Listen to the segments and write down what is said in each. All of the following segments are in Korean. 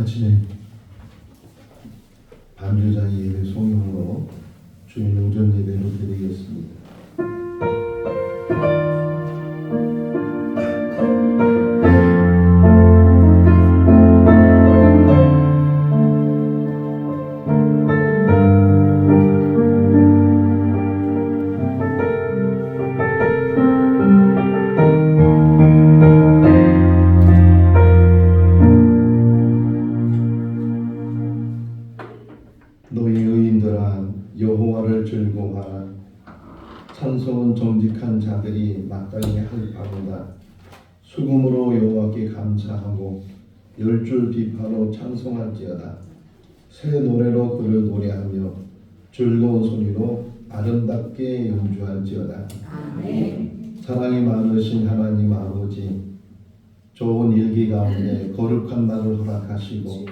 아침에 반주자의 예배 송영으로 주일 오전 예배로 드리겠습니다. 너희 의인들아 여호와를 즐거워하라. 찬송은 정직한 자들이 마땅히 할 바로다. 수금으로 여호와께 감사하고 열줄 비파로 찬송할지어다. 새 노래로 그를 노래하며 즐거운 소리로 아름답게 연주할지어다. 아멘. 사랑이 많으신 하나님 아버지, 좋은 일기 가운데 거룩한 날을 허락하시고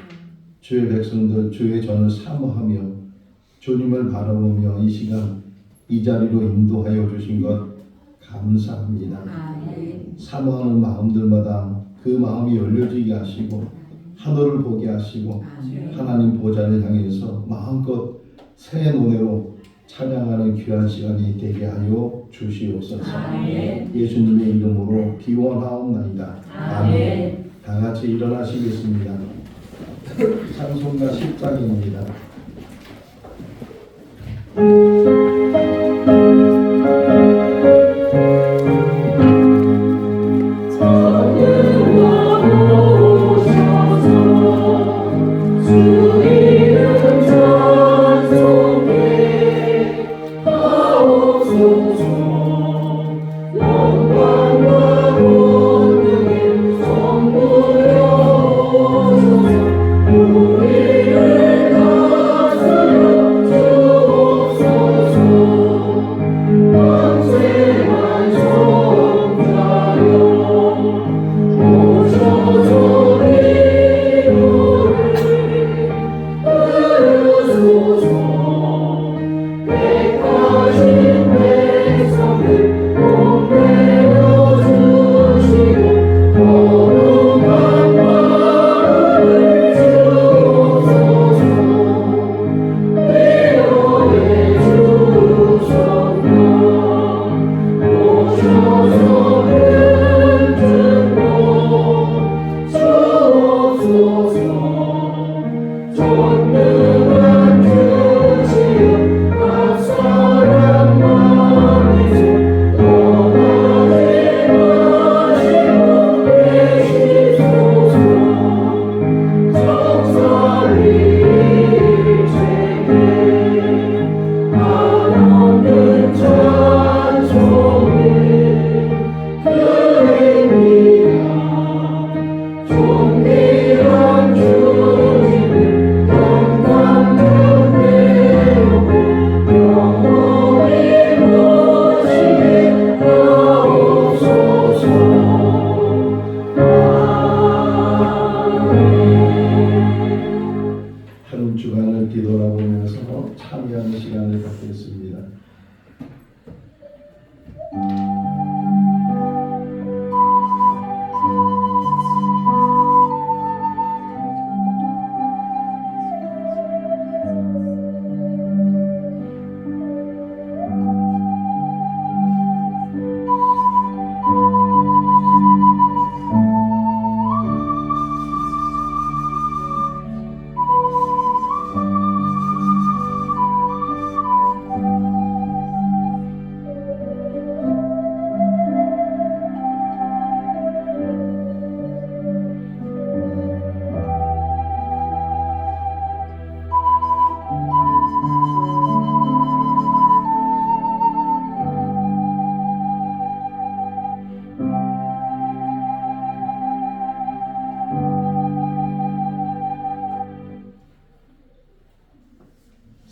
주의 백성들 주의 전을 사모하며 주님을 바라보며 이 시간 이 자리로 인도하여 주신 것 감사합니다. 아멘. 사모하는 마음들마다 그 마음이 열려지게 하시고 하늘을 보게 하시고 아멘. 하나님 보좌를 향해서 마음껏 새 노래로 찬양하는 귀한 시간이 되게 하여 주시옵소서. 아멘. 예수님의 이름으로 기원하옵나이다. 아멘. 다 같이 일어나시겠습니다. 찬송가 10장입니다. 한 주간을 뒤돌아보면서 참여하는 시간을 갖겠습니다.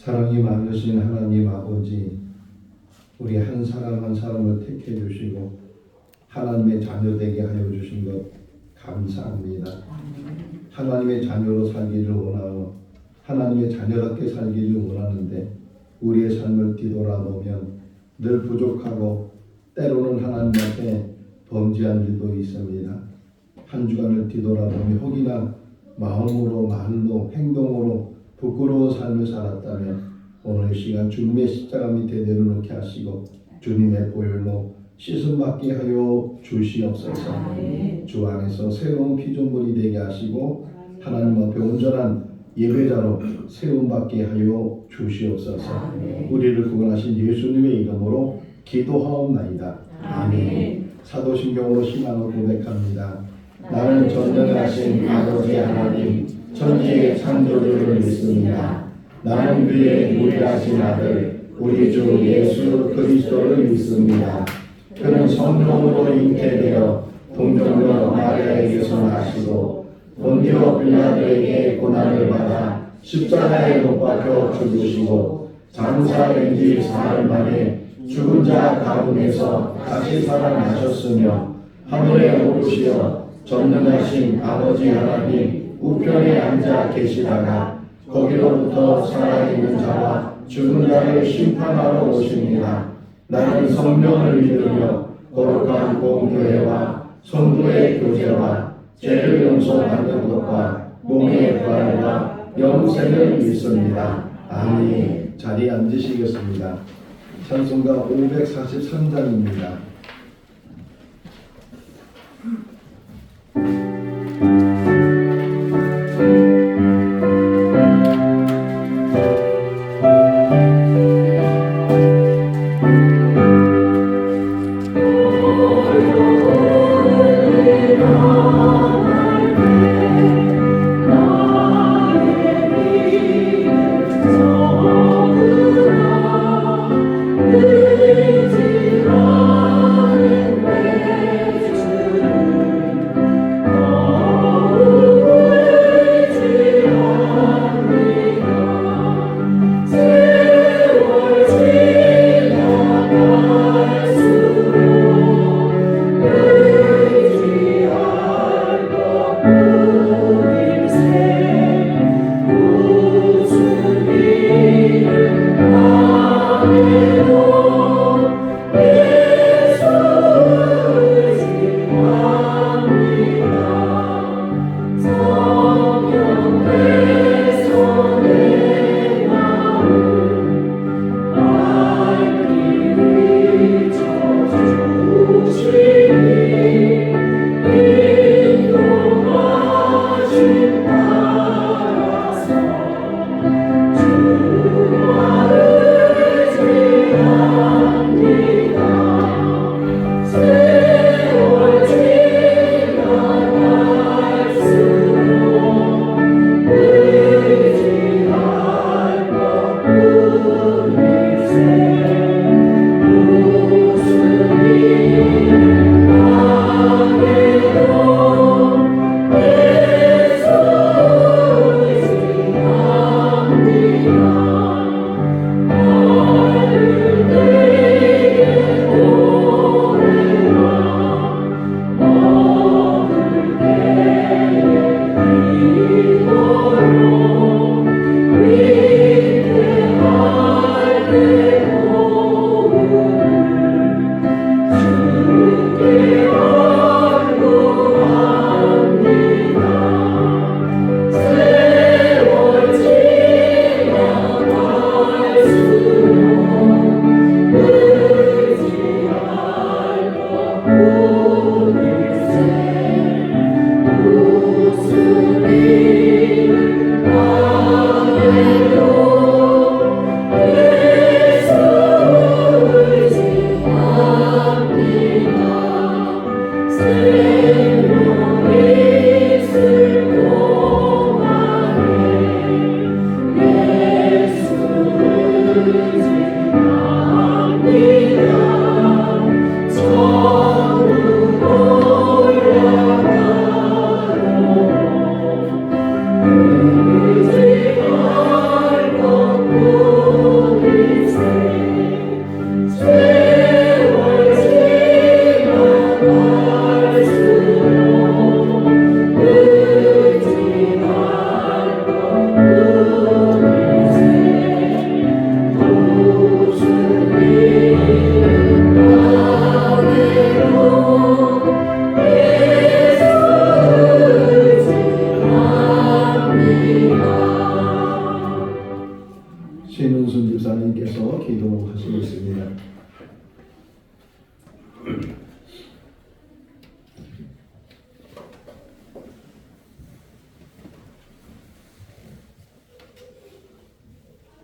사랑이 많으신 하나님 아버지, 우리 한 사람 한 사람을 택해 주시고 하나님의 자녀 되게 하여 주신 것 감사합니다. 하나님의 자녀로 살기를 원하고 하나님의 자녀답게 살기를 원하는데 우리의 삶을 뒤돌아보면 늘 부족하고 때로는 하나님 앞에 범죄한 일도 있습니다. 한 주간을 뒤돌아보며 혹이나 마음으로 말로 행동으로 부끄러운 삶을 살았다면 오늘 이 시간 주님의 십자가 밑에 내려놓게 하시고 주님의 보혈로 씻음받게 하여 주시옵소서. 주 안에서 새로운 피조물이 되게 하시고 하나님 앞에 온전한 예배자로 세움받게 하여 주시옵소서. 우리를 구원하신 예수님의 이름으로 기도하옵나이다. 아멘. 사도신경으로 신앙을 고백합니다. 나는 전능하신 아버지 하나님 천지의 창조주를 믿습니다. 나는 그의 유일하신 아들 우리 주 예수 그리스도를 믿습니다. 그는 성령으로 잉태되어 동정녀 마리아에게서 나시고 본디오 빌라도에게 고난을 받아 십자가에 못 박혀 죽으시고 장사된 지 사흘 만에 죽은 자 가운데서 다시 살아나셨으며 하늘에 오르시어 전능하신 아버지 하나님 우편에 앉아 계시다가 거기로부터 살아있는 자와 죽은 자를 심판하러 오십니다. 나는 성령을 믿으며 거룩한 공교회와 성도의 교제와 죄를 용서받는 것과 몸의 부활과 영생을 믿습니다. 아멘. 자리에 앉으시겠습니다. 찬송가 543장입니다.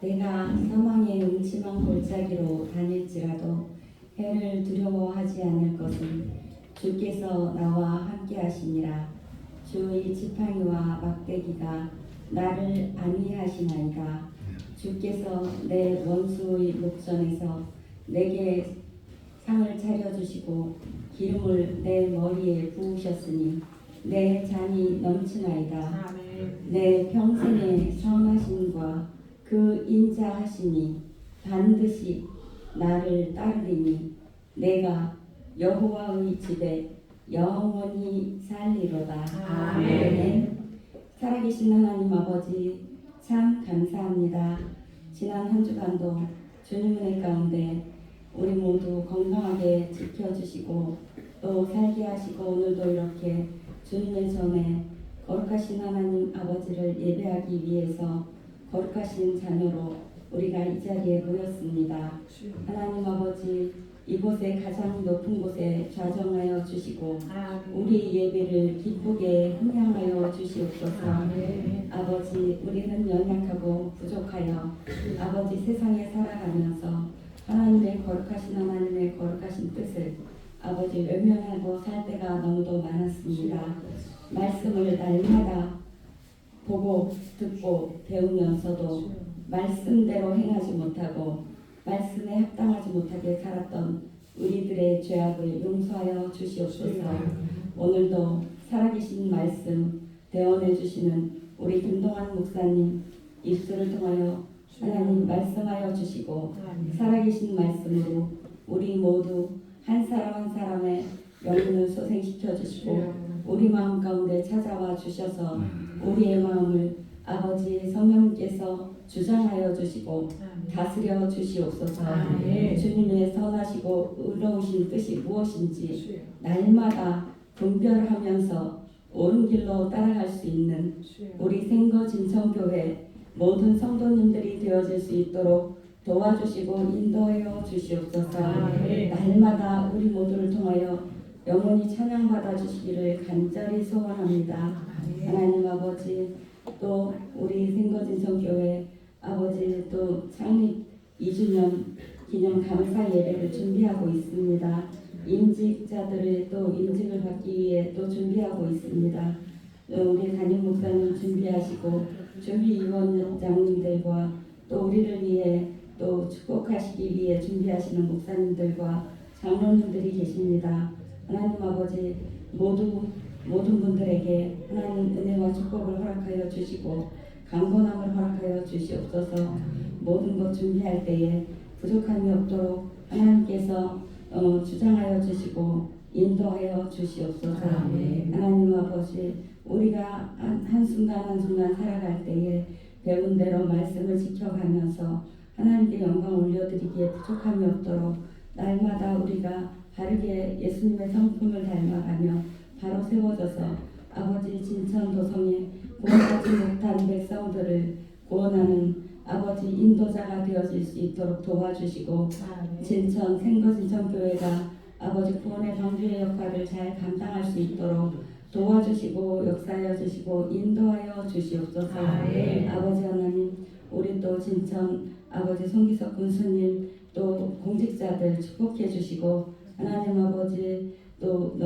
내가 사망의 음침한 골짜기로 다닐지라도 해를 두려워하지 않을 것은 주께서 나와 함께 하시니라. 주의 지팡이와 막대기가 나를 안위하시나이다. 주께서 내 원수의 목전에서 내게 상을 차려주시고 기름을 내 머리에 부으셨으니 내 잔이 넘치나이다. 내 평생의 선하심과 그 인자하심이 반드시 나를 따르리니 내가 여호와의 집에 영원히 살리로다. 아멘. 살아계신 하나님 아버지 참 감사합니다. 지난 한 주간도 주님 은혜 가운데 우리 모두 건강하게 지켜주시고 또 살게 하시고 오늘도 이렇게 주님의 전에 거룩하신 하나님 아버지를 예배하기 위해서 거룩하신 자녀로 우리가 이 자리에 모였습니다. 하나님 아버지 이곳에 가장 높은 곳에 좌정하여 주시고 우리 예배를 기쁘게 흥양하여 주시옵소서. 아버지 우리는 연약하고 부족하여 아버지 세상에 살아가면서 하나님의 거룩하신 하나님의 거룩하신 뜻을 아버지 외면하고 살 때가 너무도 많았습니다. 말씀을 날마다 보고 듣고 배우면서도 말씀대로 행하지 못하고 말씀에 합당하지 못하게 살았던 우리들의 죄악을 용서하여 주시옵소서. 오늘도 살아계신 말씀 대언해 주시는 우리 김동환 목사님 입술을 통하여 하나님 말씀하여 주시고 살아계신 말씀으로 우리 모두 한 사람 한 사람의 영혼을 소생시켜 주시고 우리 마음 가운데 찾아와 주셔서 우리의 마음을 아버지 성령께서 주장하여 주시고 다스려 주시옵소서. 주님의 선하시고 의로우신 뜻이 무엇인지 날마다 분별하면서 옳은 길로 따라갈 수 있는 우리 생거진청교회 모든 성도님들이 되어질 수 있도록 도와주시고 인도하여 주시옵소서. 날마다 우리 모두를 통하여 영원히 찬양받아 주시기를 간절히 소원합니다. 하나님 아버지 또 우리 생거진청교회 아버지 또 창립 2주년 기념 감사 예배를 준비하고 있습니다. 임직자들의 또 임직을 받기 위해 또 준비하고 있습니다. 우리 담임 목사님 준비하시고 준비위원장님들과 또 우리를 위해 또 축복하시기 위해 준비하시는 목사님들과 장로님들이 계십니다. 하나님 아버지 모든 분들에게 하나님 은혜와 축복을 허락하여 주시고 강건함을 허락하여 주시옵소서. 모든 것 준비할 때에 부족함이 없도록 하나님께서 주장하여 주시고 인도하여 주시옵소서. 하나님 아버지 우리가 한순간 한순간 살아갈 때에 배운 대로 말씀을 지켜가면서 하나님께 영광 올려드리기에 부족함이 없도록 날마다 우리가 바르게 예수님의 성품을 닮아가며 바로 세워져서 아버지 진천 도성에 구원하지 못한 백성들을 구원하는 아버지 인도자가 되어질 수 있도록 도와주시고 진천 생거진천교회가 아버지 구원의 방주의 역할을 잘 감당할 수 있도록 도와주시고 역사하여 주시고 인도하여 주시옵소서. 아버지 하나님 우리 또 진천 아버지 송기석 군수님 또 공직자들 축복해 주시고 하나님 아버지 또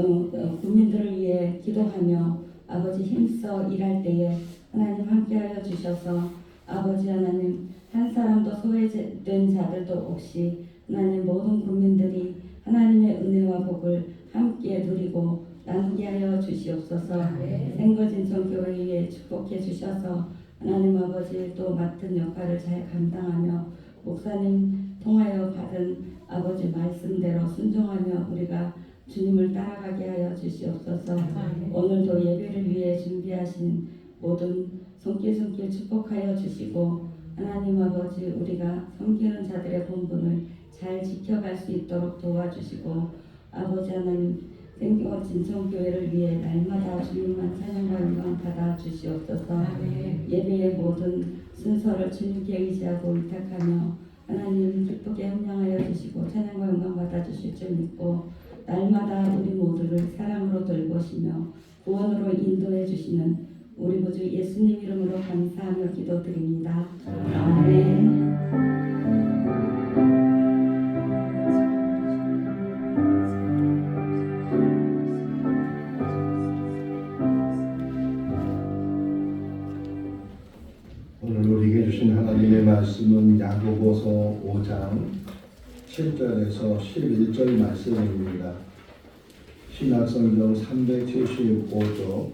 국민들을 위해 기도하며 아버지 힘써 일할 때에 하나님 함께하여 주셔서 아버지 하나님 한 사람도 소외된 자들도 없이 하나님 모든 국민들이 하나님의 은혜와 복을 함께 누리고 나누게 하여 주시옵소서. 생거진천교회에 축복해 주셔서 하나님 아버지 또 맡은 역할을 잘 감당하며 목사님 통하여 받은 아버지 말씀대로 순종하며 우리가 주님을 따라가게 하여 주시옵소서. 오늘도 예배를 위해 준비하신 모든 손길 축복하여 주시고 하나님 아버지 우리가 섬기는 자들의 본분을 잘 지켜갈 수 있도록 도와주시고 아버지 하나님 생거진천교회를 위해 날마다 주님만 찬양과 영광 받아 주시옵소서. 예배의 모든 순서를 주님께 의지하고 의탁하며 하나님 기쁘게 함양하여 주시고 찬양과 영광 받아 주실 줄 믿고 날마다 우리 모두를 사랑으로 돌보시며 구원으로 인도해 주시는 우리 구주 예수님 이름으로 감사하며 기도드립니다. 아멘. 오늘 우리에게 주신 하나님의 말씀은 야고보서 5장 7절에서 11절 말씀입니다. 신약성경 375쪽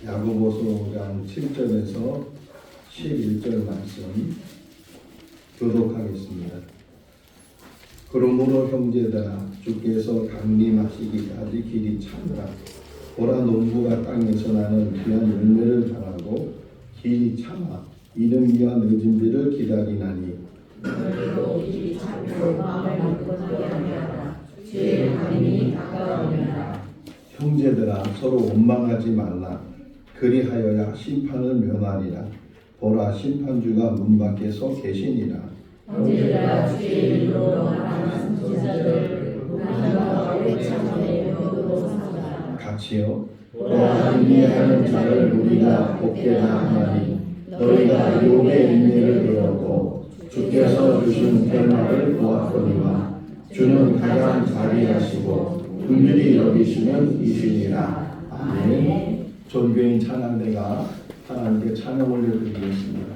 야고보서 5장 7절에서 11절 말씀 교독하겠습니다. 그러므로 형제들아 주께서 강림하시기까지 길이 참으라. 보라 농부가 땅에서 나는 귀한 열매를 바라고 길이 참아 이른 비와 늦은 비를 기다리나니 너희도 길이 참고 마음을 굳건하게 하라. 주의 강림이 가까우니라. 형제들아 서로 원망하지 말라. 그리하여야 심판을 면하리라. 보라 심판주가 문 밖에 서 계시니라. 형제들아 주의 이름으로 말하는 선지자들 우리가 오래 참되 너도 삼으라. 같이요. 보라 인내하는 자를 우리가 복되다 하나니 너희가 욥의 인내를 들었고 주께서 주신 결말을 보았거니와 주는 가장 자비하시고 긍휼히 여기시는 이시니라. 아멘. 존귀인 찬양대가 하나님께 찬양 올려드리겠습니다.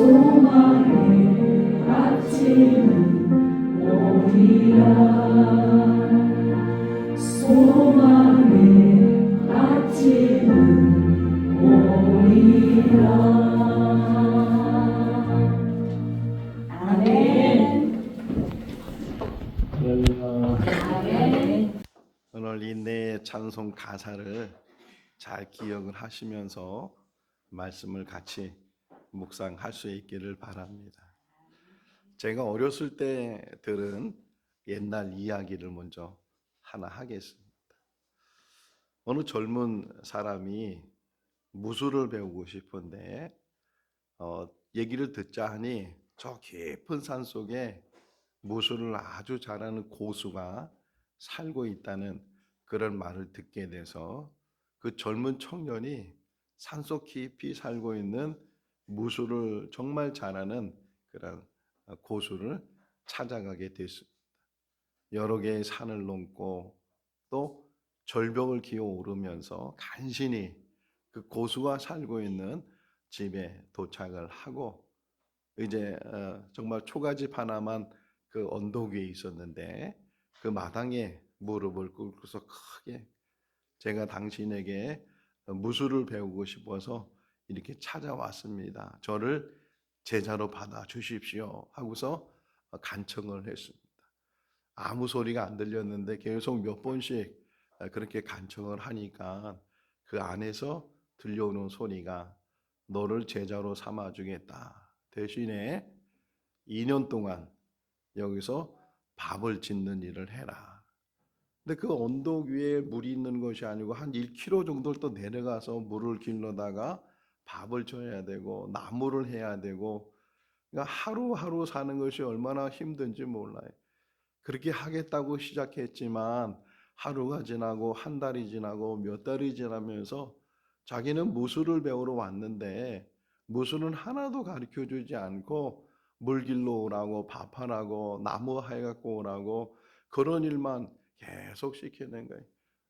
소망의 아침은 오리라. 소망의 아침은 오리라. 아멘. 아멘. 오늘 인내의 찬송 가사를 잘 기억을 하시면서 말씀을 같이 묵상할 수 있기를 바랍니다. 제가 어렸을 때 들은 옛날 이야기를 먼저 하나 하겠습니다. 어느 젊은 사람이 무술을 배우고 싶은데 얘기를 듣자 하니 저 깊은 산 속에 무술을 아주 잘하는 고수가 살고 있다는 그런 말을 듣게 돼서 그 젊은 청년이 산속 깊이 살고 있는 무술을 정말 잘하는 그런 고수를 찾아가게 됐습니다. 여러 개의 산을 넘고 또 절벽을 기어 오르면서 간신히 그 고수가 살고 있는 집에 도착을 하고 이제 정말 초가집 하나만 그 언덕 위에 있었는데 그 마당에 무릎을 꿇고서 크게 제가 당신에게 무술을 배우고 싶어서 이렇게 찾아왔습니다. 저를 제자로 받아 주십시오 하고서 간청을 했습니다. 아무 소리가 안 들렸는데 계속 몇 번씩 그렇게 간청을 하니까 그 안에서 들려오는 소리가 너를 제자로 삼아 주겠다. 대신에 2년 동안 여기서 밥을 짓는 일을 해라. 근데 그 언덕 위에 물이 있는 것이 아니고 한 1km 정도를 또 내려가서 물을 길러다가 밥을 줘야 되고 나무를 해야 되고 그러니까 하루하루 사는 것이 얼마나 힘든지 몰라요. 그렇게 하겠다고 시작했지만 하루가 지나고 한 달이 지나고 몇 달이 지나면서 자기는 무술을 배우러 왔는데 무술은 하나도 가르쳐 주지 않고 물 길러 오라고 밥하라고 나무 해갖고 오라고 그런 일만 계속 시키는 거예요.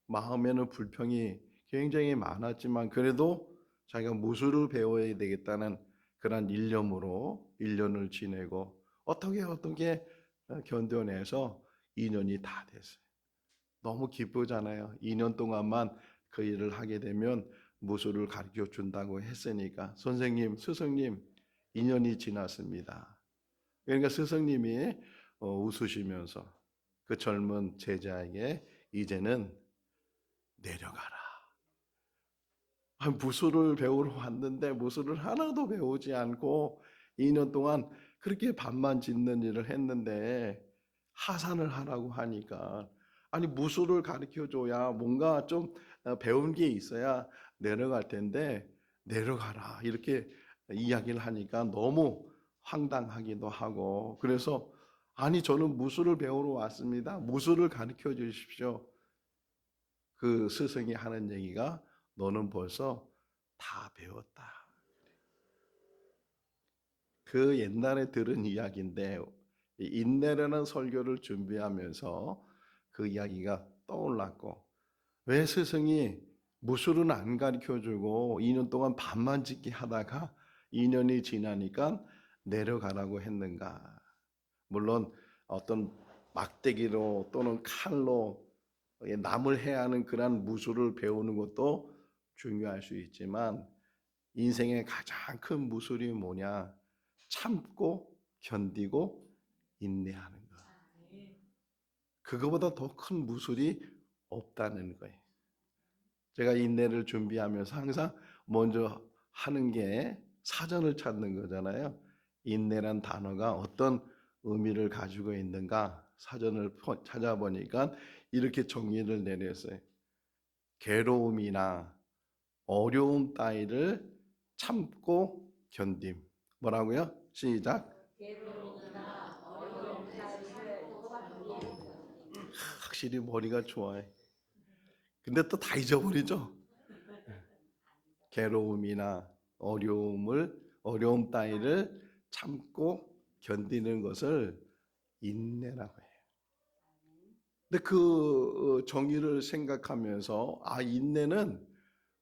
마음에는 불평이 굉장히 많았지만 그래도 자기가 무술을 배워야 되겠다는 그런 일념으로 1년을 지내고 어떻게 견뎌내서 2년이 다 됐어요. 너무 기쁘잖아요. 2년 동안만 그 일을 하게 되면 무술을 가르쳐 준다고 했으니까 선생님, 스승님 2년이 지났습니다. 그러니까 스승님이 웃으시면서 그 젊은 제자에게 이제는 내려가라. 무술을 배우러 왔는데 무술을 하나도 배우지 않고 2년 동안 그렇게 밥만 짓는 일을 했는데 하산을 하라고 하니까 아니 무술을 가르쳐줘야 뭔가 좀 배운 게 있어야 내려갈 텐데 내려가라 이렇게 이야기를 하니까 너무 황당하기도 하고 그래서 아니 저는 무술을 배우러 왔습니다. 무술을 가르쳐 주십시오. 그 스승이 하는 얘기가 너는 벌써 다 배웠다. 그 옛날에 들은 이야기인데 인내라는 설교를 준비하면서 그 이야기가 떠올랐고 왜 스승이 무술은 안 가르쳐주고 2년 동안 밥만 짓게 하다가 2년이 지나니까 내려가라고 했는가. 물론 어떤 막대기로 또는 칼로 남을 해야 하는 그런 무술을 배우는 것도 중요할 수 있지만 인생의 가장 큰 무술이 뭐냐? 참고 견디고 인내하는 것. 그거보다 더 큰 무술이 없다는 거예요. 제가 인내를 준비하면서 항상 먼저 하는 게 사전을 찾는 거잖아요. 인내란 단어가 어떤 의미를 가지고 있는가 사전을 찾아보니까 이렇게 정의를 내렸어요. 괴로움이나 어려움 따위를 참고 견딤. 뭐라고요? 시작. 확실히 머리가 좋아요. 근데 또 다 잊어버리죠. 괴로움이나 어려움 따위를 참고 견디는 것을 인내라고 해요. 근데 그 정의를 생각하면서 인내는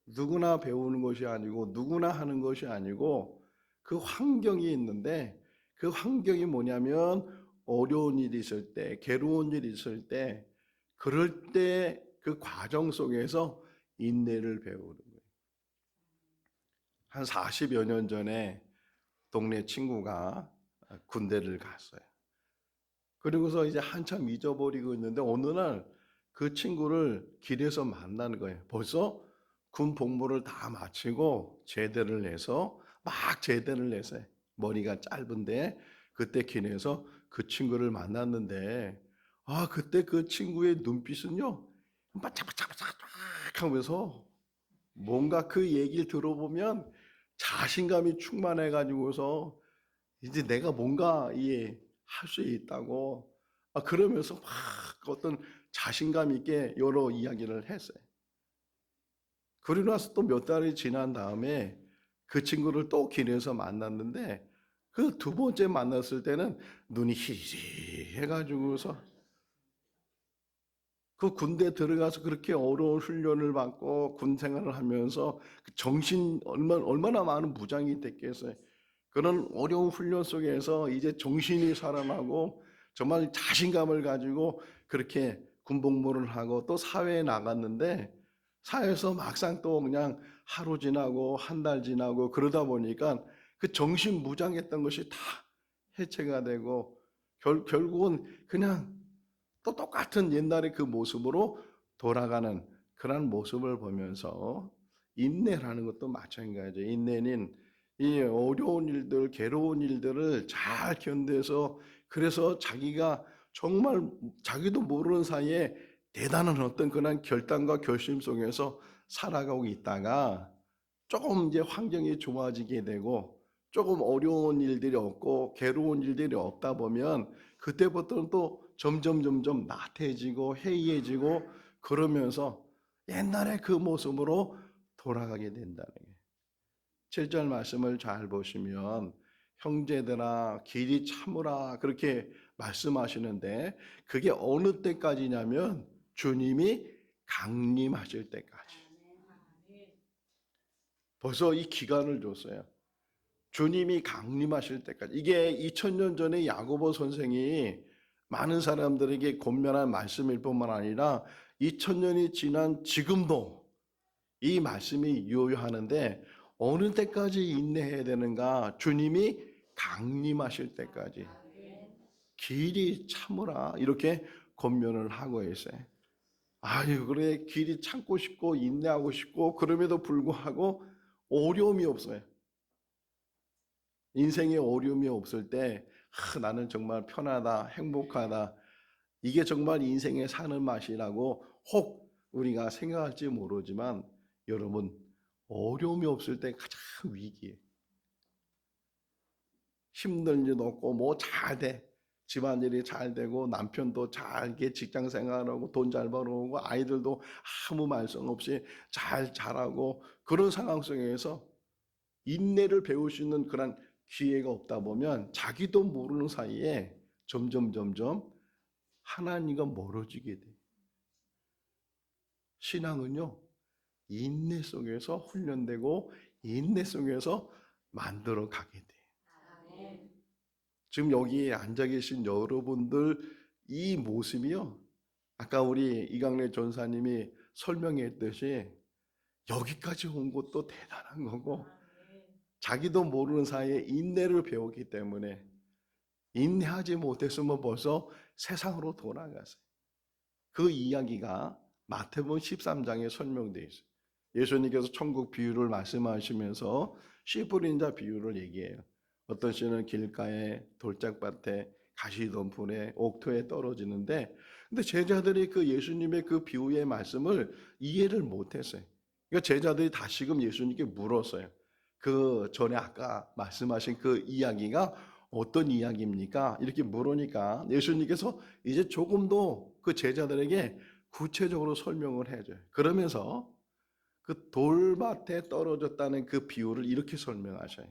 누구나 배우는 것이 아니고 누구나 하는 것이 아니고 그 환경이 있는데 그 환경이 뭐냐면 어려운 일이 있을 때, 괴로운 일이 있을 때, 그럴 때 그 과정 속에서 인내를 배우는 거예요. 한 40여 년 전에 동네 친구가 군대를 갔어요. 그리고서 이제 한참 잊어버리고 있는데 어느 날 그 친구를 길에서 만나는 거예요. 벌써 군 복무를 다 마치고 제대를 내서 막 제대를 내서 머리가 짧은데 그때 길에서 그 친구를 만났는데 그때 그 친구의 눈빛은요 반짝반짝반짝 하면서 뭔가 그 얘기를 들어보면 자신감이 충만해 가지고서 이제 내가 뭔가 할 수 있다고 그러면서 막 어떤 자신감 있게 여러 이야기를 했어요. 그리고 나서 또 몇 달이 지난 다음에 그 친구를 또 길에서 만났는데 그 두 번째 만났을 때는 눈이 희리해가지고서 그 군대 들어가서 그렇게 어려운 훈련을 받고 군 생활을 하면서 그 정신 얼마나 많은 부장이 됐겠어요. 그런 어려운 훈련 속에서 이제 정신이 살아나고 정말 자신감을 가지고 그렇게 군복무를 하고 또 사회에 나갔는데 사회에서 막상 또 그냥 하루 지나고 한 달 지나고 그러다 보니까 그 정신 무장했던 것이 다 해체가 되고 결국은 그냥 또 똑같은 옛날의 그 모습으로 돌아가는 그런 모습을 보면서 인내라는 것도 마찬가지죠. 인내는 이 어려운 일들, 괴로운 일들을 잘 견뎌서 그래서 자기가 정말 자기도 모르는 사이에 대단한 어떤 그런 결단과 결심 속에서 살아가고 있다가 조금 이제 환경이 좋아지게 되고 조금 어려운 일들이 없고 괴로운 일들이 없다 보면 그때부터는 또 점점 나태해지고 해이해지고 그러면서 옛날의 그 모습으로 돌아가게 된다는 거예요. 7절 말씀을 잘 보시면 형제들아 길이 참으라 그렇게 말씀하시는데 그게 어느 때까지냐면 주님이 강림하실 때까지. 벌써 이 기간을 줬어요. 주님이 강림하실 때까지. 이게 2000년 전에 야고보 선생이 많은 사람들에게 권면한 말씀일 뿐만 아니라 2000년이 지난 지금도 이 말씀이 유효하는데 어느 때까지 인내해야 되는가? 주님이 강림하실 때까지. 길이 참으라 이렇게 권면을 하고 있어요. 아유 그래 길이 참고 싶고 인내하고 싶고 그럼에도 불구하고 어려움이 없어요. 인생에 어려움이 없을 때 나는 정말 편하다 행복하다 이게 정말 인생에 사는 맛이라고 혹 우리가 생각할지 모르지만 여러분 어려움이 없을 때 가장 위기예요. 힘든 일 없고 뭐 잘 돼. 집안일이 잘 되고 남편도 잘게 직장 생활하고 돈 잘 벌어오고 아이들도 아무 말썽 없이 잘 자라고 그런 상황 속에서 인내를 배울 수 있는 그런 기회가 없다 보면 자기도 모르는 사이에 점점 하나님과 멀어지게 돼. 신앙은요 인내 속에서 훈련되고 인내 속에서 만들어 가게 돼. 지금 여기에 앉아 계신 여러분들 이 모습이요. 아까 우리 이강래 전사님이 설명했듯이 여기까지 온 것도 대단한 거고 자기도 모르는 사이에 인내를 배웠기 때문에 인내하지 못했으면 벌써 세상으로 돌아갔어요. 그 이야기가 마태복음 13장에 설명되어 있어요. 예수님께서 천국 비유를 말씀하시면서 씨 뿌린 자 비유를 얘기해요. 어떤 씨는 길가에 돌짝밭에 가시덤불에 옥토에 떨어지는데 근데 제자들이 그 예수님의 그 비유의 말씀을 이해를 못했어요. 그러니까 제자들이 다시금 예수님께 물었어요. 그 전에 아까 말씀하신 그 이야기가 어떤 이야기입니까? 이렇게 물으니까 예수님께서 이제 조금 더 그 제자들에게 구체적으로 설명을 해줘요. 그러면서 그 돌밭에 떨어졌다는 그 비유를 이렇게 설명하셔요.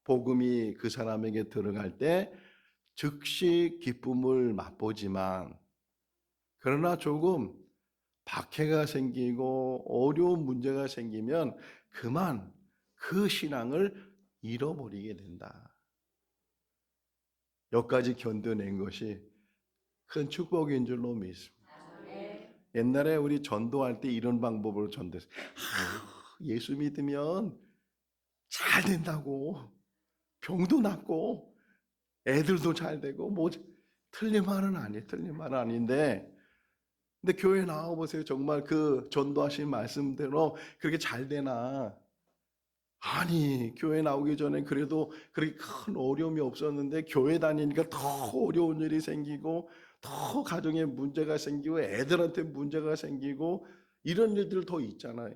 복음이 그 사람에게 들어갈 때 즉시 기쁨을 맛보지만 그러나 조금 박해가 생기고 어려운 문제가 생기면 그만 그 신앙을 잃어버리게 된다. 여기까지 견뎌낸 것이 큰 축복인 줄로 믿습니다. 옛날에 우리 전도할 때 이런 방법으로 전도했어요. 예수 믿으면 잘 된다고, 병도 낫고 애들도 잘 되고, 뭐 틀린 말은 아니에요. 틀린 말은 아닌데, 근데 교회 나와 보세요. 정말 그 전도하신 말씀대로 그렇게 잘 되나? 아니, 교회 나오기 전에 그래도 그렇게 큰 어려움이 없었는데 교회 다니니까 더 어려운 일이 생기고 더 가정에 문제가 생기고 애들한테 문제가 생기고 이런 일들 더 있잖아요.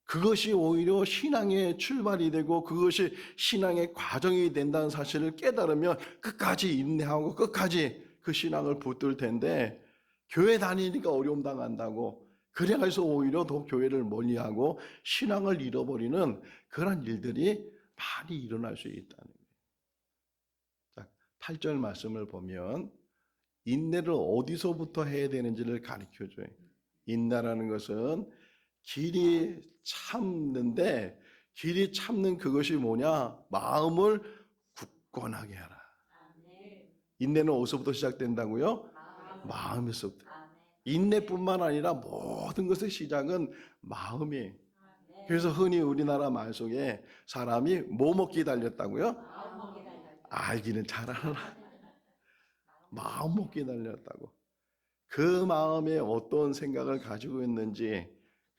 그것이 오히려 신앙의 출발이 되고 그것이 신앙의 과정이 된다는 사실을 깨달으면 끝까지 인내하고 끝까지 그 신앙을 붙들 텐데, 교회 다니니까 어려움 당한다고 그래서 오히려 더 교회를 멀리하고 신앙을 잃어버리는 그런 일들이 많이 일어날 수 있다는 거예요. 자, 8절 말씀을 보면 인내를 어디서부터 해야 되는지를 가르쳐줘요. 인내라는 것은 길이 참는데, 길이 참는 그것이 뭐냐? 마음을 굳건하게 하라. 인내는 어디서부터 시작된다고요? 마음에서부터. 인내뿐만 아니라 모든 것의 시작은 마음이에요. 그래서 흔히 우리나라 말 속에 사람이 뭐 먹기 달렸다고요? 알기는 잘 알아. 마음 먹기 달렸다고. 그 마음에 어떤 생각을 가지고 있는지,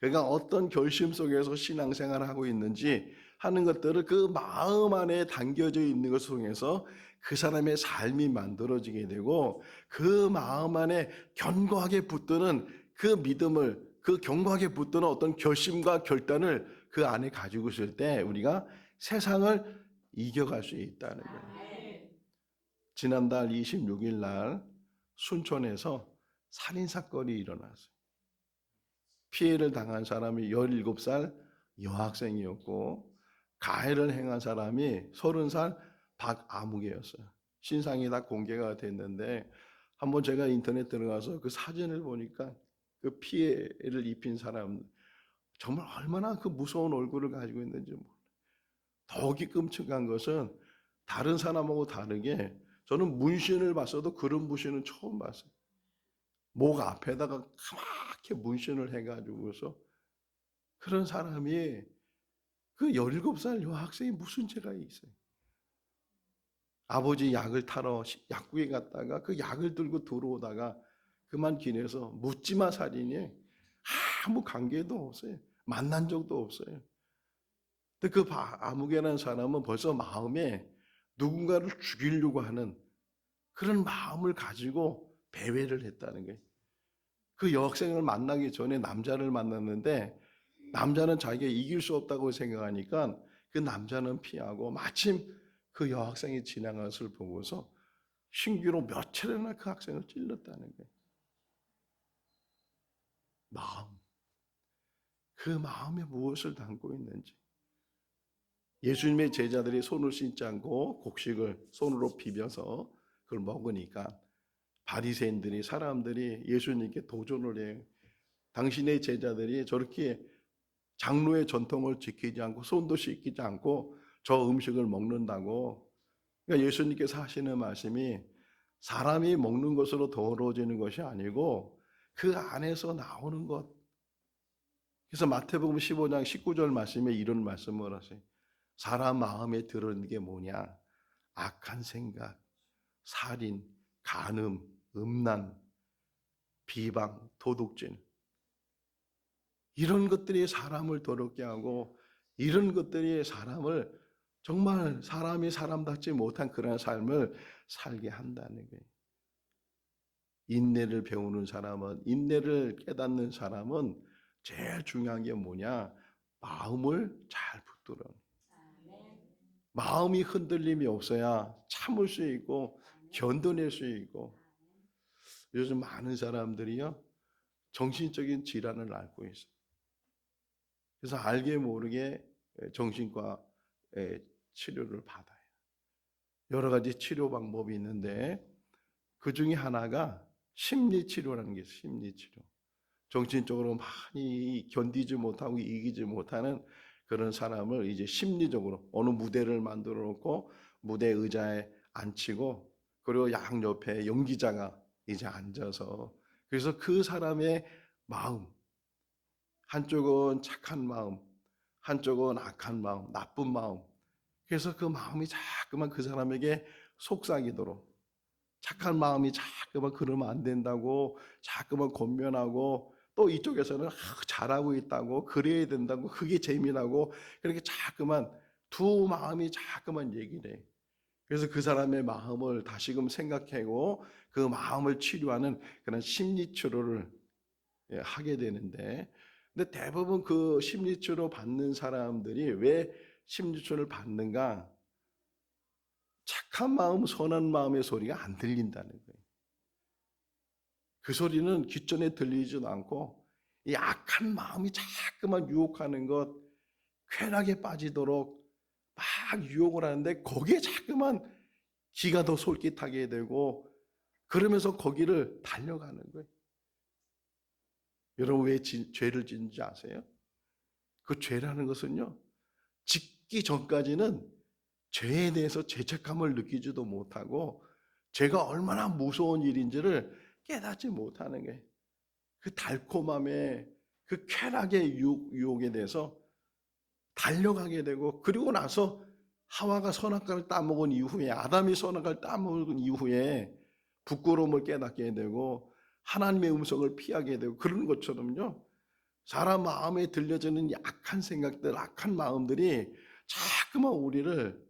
그가 어떤 결심 속에서 신앙생활을 하고 있는지 하는 것들을 그 마음 안에 담겨져 있는 것 통해서 그 사람의 삶이 만들어지게 되고, 그 마음 안에 견고하게 붙드는 그 믿음을, 그 견고하게 붙드는 어떤 결심과 결단을 그 안에 가지고 있을 때 우리가 세상을 이겨갈 수 있다는 거예요. 지난달 26일 날 순천에서 살인사건이 일어났어요. 피해를 당한 사람이 17살 여학생이었고 가해를 행한 사람이 30살 박아무개였어요. 신상이 다 공개가 됐는데, 한번 제가 인터넷 들어가서 그 사진을 보니까 그 피해를 입힌 사람 정말 얼마나 그 무서운 얼굴을 가지고 있는지 몰라요. 더욱이 끔찍한 것은 다른 사람하고 다르게 저는 문신을 봤어도 그런 문신은 처음 봤어요. 목 앞에다가 까맣게 문신을 해가지고서, 그런 사람이 그 17살 여학생이 무슨 죄가 있어요? 아버지 약을 타러 약국에 갔다가 그 약을 들고 들어오다가 그만 길에서 묻지마 살인이 아무 관계도 없어요. 만난 적도 없어요. 근데 그 아무개라는 사람은 벌써 마음에 누군가를 죽이려고 하는 그런 마음을 가지고 배회를 했다는 거예요. 그 여학생을 만나기 전에 남자를 만났는데, 남자는 자기가 이길 수 없다고 생각하니까 그 남자는 피하고, 마침 그 여학생이 지나간 것을 보고서 신기로 몇 차례나 그 학생을 찔렀다는 거예요. 마음. 그 마음에 무엇을 담고 있는지. 예수님의 제자들이 손을 씻지 않고 곡식을 손으로 비벼서 그걸 먹으니까 바리새인들이, 사람들이 예수님께 도전을 해요. 당신의 제자들이 저렇게 장로의 전통을 지키지 않고 손도 씻기지 않고 저 음식을 먹는다고. 그러니까 예수님께서 하시는 말씀이 사람이 먹는 것으로 더러워지는 것이 아니고 그 안에서 나오는 것. 그래서 마태복음 15장 19절 말씀에 이런 말씀을 하세요. 사람 마음에 들어있는 게 뭐냐? 악한 생각, 살인, 간음, 음란, 비방, 도둑질, 이런 것들이 사람을 더럽게 하고, 이런 것들이 사람을 정말 사람이 사람답지 못한 그런 삶을 살게 한다는 거예요. 인내를 배우는 사람은, 인내를 깨닫는 사람은 제일 중요한 게 뭐냐? 마음을 잘 붙들어. 마음이 흔들림이 없어야 참을 수 있고 견뎌낼 수 있고. 요즘 많은 사람들이요, 정신적인 질환을 앓고 있어요. 그래서 알게 모르게 정신과 치료를 받아요. 여러 가지 치료 방법이 있는데 그 중에 하나가 심리치료라는 게 있어요. 심리치료. 정신적으로 많이 견디지 못하고 이기지 못하는 그런 사람을 이제 심리적으로 어느 무대를 만들어 놓고 무대 의자에 앉히고 그리고 양옆에 연기자가 이제 앉아서 그래서 그 사람의 마음 한쪽은 착한 마음 한쪽은 악한 마음 나쁜 마음 그래서 그 마음이 자꾸만 그 사람에게 속삭이도록 착한 마음이 자꾸만 그러면 안 된다고 자꾸만 권면하고 또 이쪽에서는 잘하고 있다고 그래야 된다고 그게 재미나고 그렇게 자꾸만 두 마음이 자꾸만 얘기를 해. 그래서 그 사람의 마음을 다시금 생각하고 그 마음을 치료하는 그런 심리 치료를 하게 되는데 근데 대부분 그 심리 치료 받는 사람들이 왜 심리 치료를 받는가? 착한 마음, 선한 마음의 소리가 안 들린다는 거예요. 그 소리는 귓전에 들리지도 않고 이 악한 마음이 자꾸만 유혹하는 것, 쾌락에 빠지도록 막 유혹을 하는데 거기에 자꾸만 기가 더 솔깃하게 되고 그러면서 거기를 달려가는 거예요. 여러분 왜 죄를 짓는지 아세요? 그 죄라는 것은요. 짓기 전까지는 죄에 대해서 죄책감을 느끼지도 못하고 죄가 얼마나 무서운 일인지를 깨닫지 못하는 거예요. 그 달콤함에 그 쾌락의 유혹에 대해서 달려가게 되고 그리고 나서 하와가 선악과를 따먹은 이후에 아담이 선악과를 따먹은 이후에 부끄러움을 깨닫게 되고 하나님의 음성을 피하게 되고 그런 것처럼요. 사람 마음에 들려지는 악한 생각들, 악한 마음들이 자꾸만 우리를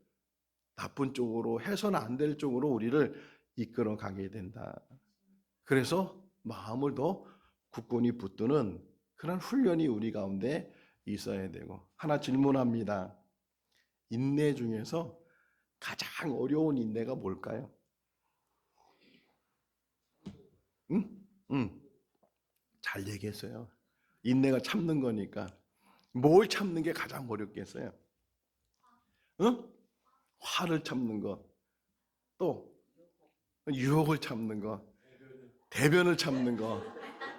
나쁜 쪽으로 해서는 안 될 쪽으로 우리를 이끌어 가게 된다. 그래서 마음을 더 굳건히 붙드는 그런 훈련이 우리 가운데 있어야 되고 하나 질문합니다. 인내 중에서 가장 어려운 인내가 뭘까요? 응? 응. 잘 얘기했어요. 인내가 참는 거니까. 뭘 참는 게 가장 어렵겠어요? 응? 화를 참는 거. 또 유혹을 참는 거. 대변을 참는 거.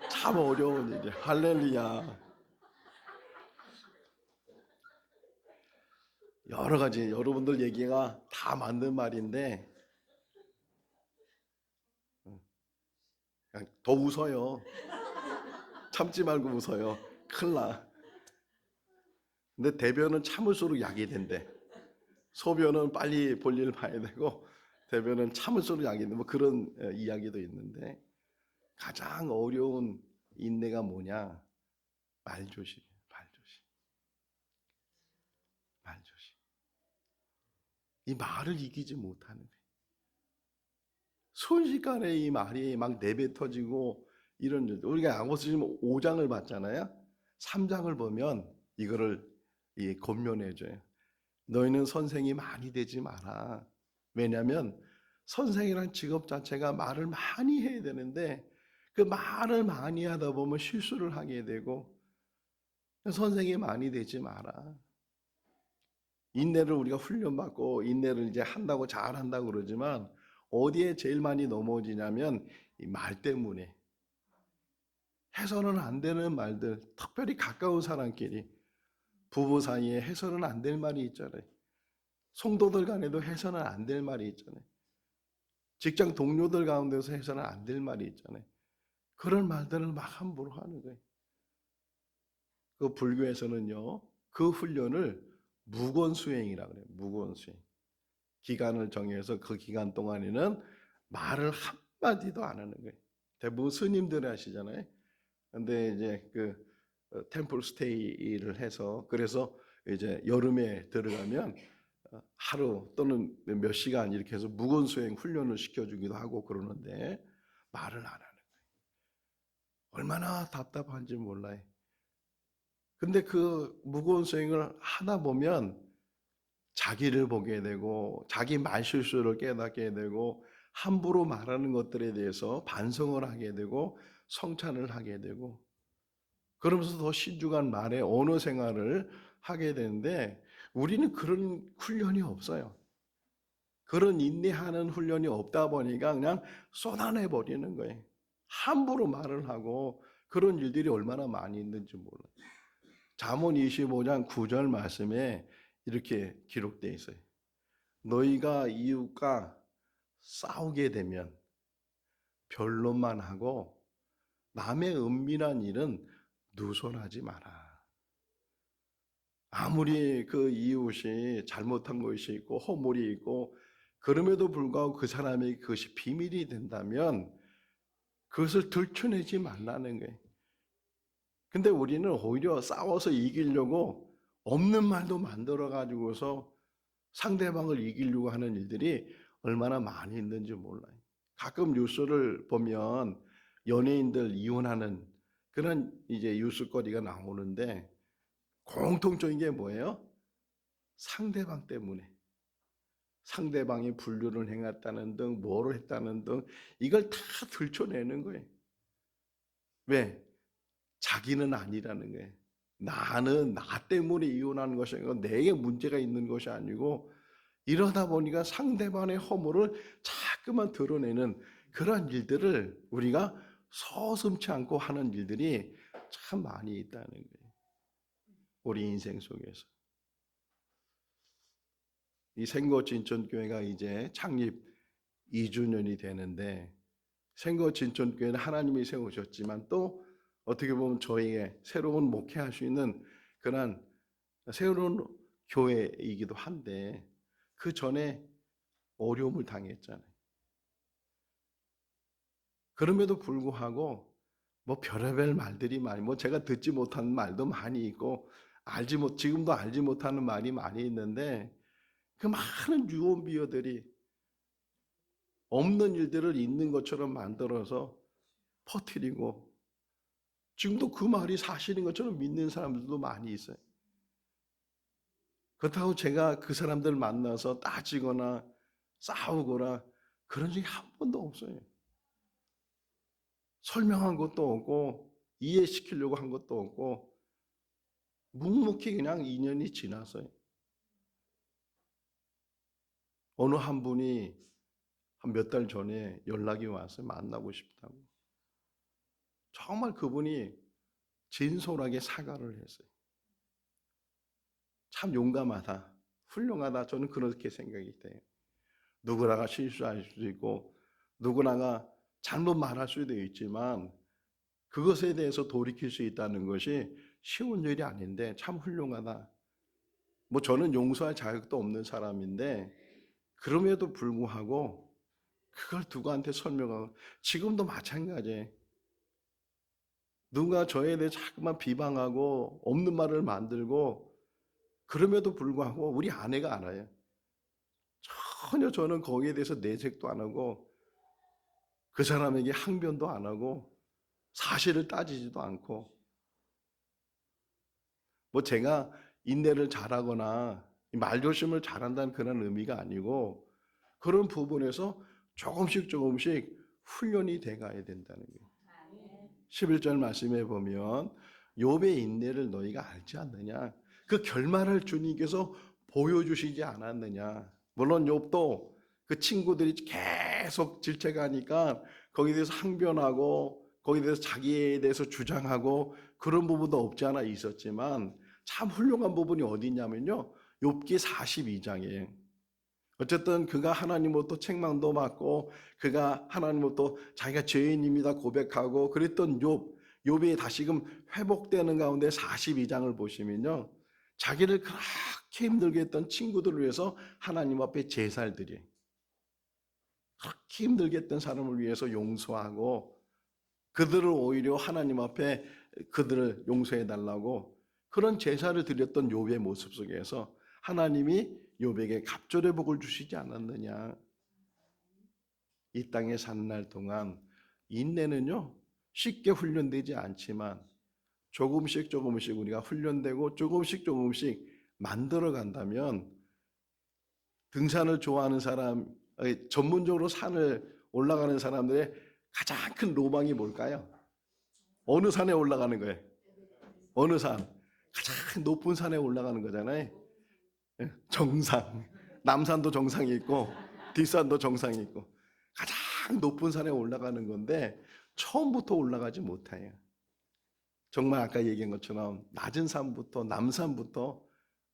참 어려운 일이야. 할렐루야. 여러 가지 여러분들 얘기가 다 맞는 말인데 그냥 더 웃어요. 참지 말고 웃어요. 큰일 나. 근데 대변은 참을수록 약이 된대. 소변은 빨리 볼일 봐야 되고 대변은 참을수록 약이 된대. 뭐 그런 이야기도 있는데 가장 어려운 인내가 뭐냐? 말조심, 말조심, 말조심. 이 말을 이기지 못하는 거예요. 순식간에 이 말이 막 내뱉어지고 이런 우리가 아모스지금 5장을 봤잖아요. 3장을 보면 이거를 권면해줘요. 너희는 선생이 많이 되지 마라. 왜냐하면 선생이란 직업 자체가 말을 많이 해야 되는데 그 말을 많이 하다 보면 실수를 하게 되고 선생이 많이 되지 마라. 인내를 우리가 훈련받고 인내를 이제 한다고 잘한다고 그러지만 어디에 제일 많이 넘어지냐면 이 말 때문에 해서는 안 되는 말들, 특별히 가까운 사람끼리 부부 사이에 해서는 안 될 말이 있잖아요. 성도들 간에도 해서는 안 될 말이 있잖아요. 직장 동료들 가운데서 해서는 안 될 말이 있잖아요. 그런 말들을 막 함부로 하는 거예요. 그 불교에서는요, 그 훈련을 무건수행이라고 그래요. 무건수행. 기간을 정해서 그 기간 동안에는 말을 한마디도 안 하는 거예요. 대부분 스님들이 하시잖아요. 근데 이제 그 템플 스테이를 해서 그래서 이제 여름에 들어가면 하루 또는 몇 시간 이렇게 해서 무건수행 훈련을 시켜주기도 하고 그러는데 말을 안 하는 거예요. 얼마나 답답한지 몰라요. 근데 그 무건수행을 하다 보면 자기를 보게 되고 자기 말실수를 깨닫게 되고 함부로 말하는 것들에 대해서 반성을 하게 되고 성찬을 하게 되고 그러면서 더 신중한 말의 언어 생활을 하게 되는데 우리는 그런 훈련이 없어요. 그런 인내하는 훈련이 없다 보니까 그냥 쏟아내 버리는 거예요. 함부로 말을 하고 그런 일들이 얼마나 많이 있는지 몰라요. 잠언 25장 9절 말씀에 이렇게 기록되어 있어요. 너희가 이웃과 싸우게 되면 변론만 하고 남의 은밀한 일은 누설하지 마라. 아무리 그 이웃이 잘못한 것이 있고 허물이 있고 그럼에도 불구하고 그 사람에게 그것이 비밀이 된다면 그것을 들춰내지 말라는 거예요. 근데 우리는 오히려 싸워서 이기려고 없는 말도 만들어 가지고서 상대방을 이기려고 하는 일들이 얼마나 많이 있는지 몰라요. 가끔 뉴스를 보면 연예인들 이혼하는 그런 이제 뉴스거리가 나오는데 공통적인 게 뭐예요? 상대방 때문에. 상대방이 불륜을 행했다는 등 뭐를 했다는 등 이걸 다 들춰내는 거예요. 왜? 자기는 아니라는 거예요. 나는 나 때문에 이혼하는 것이 아니고 내게 문제가 있는 것이 아니고 이러다 보니까 상대방의 허물을 자꾸만 드러내는 그런 일들을 우리가 서슴지 않고 하는 일들이 참 많이 있다는 거예요. 우리 인생 속에서. 이 생거진천교회가 이제 창립 2주년이 되는데 생거진천교회는 하나님이 세우셨지만 또 어떻게 보면 저희의 새로운 목회할 수 있는 그런 새로운 교회이기도 한데 그 전에 어려움을 당했잖아요. 그럼에도 불구하고 뭐 별의별 말들이 많이 뭐 제가 듣지 못하는 말도 많이 있고 지금도 알지 못하는 말이 많이 있는데 그 많은 유언비어들이 없는 일들을 있는 것처럼 만들어서 퍼뜨리고 지금도 그 말이 사실인 것처럼 믿는 사람들도 많이 있어요. 그렇다고 제가 그 사람들 만나서 따지거나 싸우거나 그런 적이 한 번도 없어요. 설명한 것도 없고 이해시키려고 한 것도 없고 묵묵히 그냥 인연이 지나서요. 어느 한 분이 한 몇 달 전에 연락이 와서 만나고 싶다고. 정말 그분이 진솔하게 사과를 했어요. 참 용감하다, 훌륭하다 저는 그렇게 생각이 돼요. 누구나가 실수할 수도 있고 누구나가 잘못 말할 수도 있지만 그것에 대해서 돌이킬 수 있다는 것이 쉬운 일이 아닌데 참 훌륭하다. 뭐 저는 용서할 자격도 없는 사람인데 그럼에도 불구하고 그걸 누구한테 설명하고 지금도 마찬가지예요. 누가 저에 대해 자꾸만 비방하고 없는 말을 만들고 그럼에도 불구하고 우리 아내가 알아요. 전혀 저는 거기에 대해서 내색도 안 하고 그 사람에게 항변도 안 하고 사실을 따지지도 않고 뭐 제가 인내를 잘하거나 말조심을 잘한다는 그런 의미가 아니고 그런 부분에서 조금씩 훈련이 돼가야 된다는 거예요. 11절 말씀에 보면 욥의 인내를 너희가 알지 않느냐. 그 결말을 주님께서 보여주시지 않았느냐. 물론 욥도 그 친구들이 계속 질책하니까 거기에 대해서 항변하고 거기에 대해서 자기에 대해서 주장하고 그런 부분도 없지 않아 있었지만 참 훌륭한 부분이 어디 있냐면요. 욥기 42장이에요. 어쨌든 그가 하나님으로부터 책망도 받고 그가 하나님으로부터 자기가 죄인입니다 고백하고 그랬던 욥이 다시금 회복되는 가운데 42장을 보시면요. 자기를 그렇게 힘들게 했던 친구들을 위해서 하나님 앞에 제사를 드려요. 그렇게 힘들게 했던 사람을 위해서 용서하고 그들을 오히려 하나님 앞에 그들을 용서해 달라고 그런 제사를 드렸던 욥의 모습 속에서 하나님이 욥에게 갑절의 복을 주시지 않았느냐. 이 땅에 사는 날 동안 인내는요 쉽게 훈련되지 않지만 조금씩 우리가 훈련되고 조금씩 만들어 간다면 등산을 좋아하는 사람, 전문적으로 산을 올라가는 사람들의 가장 큰 로망이 뭘까요? 어느 산에 올라가는 거예요? 어느 산? 가장 높은 산에 올라가는 거잖아요. 정상. 남산도 정상이 있고 뒷산도 정상이 있고 가장 높은 산에 올라가는 건데 처음부터 올라가지 못해요. 정말 아까 얘기한 것처럼 낮은 산부터 남산부터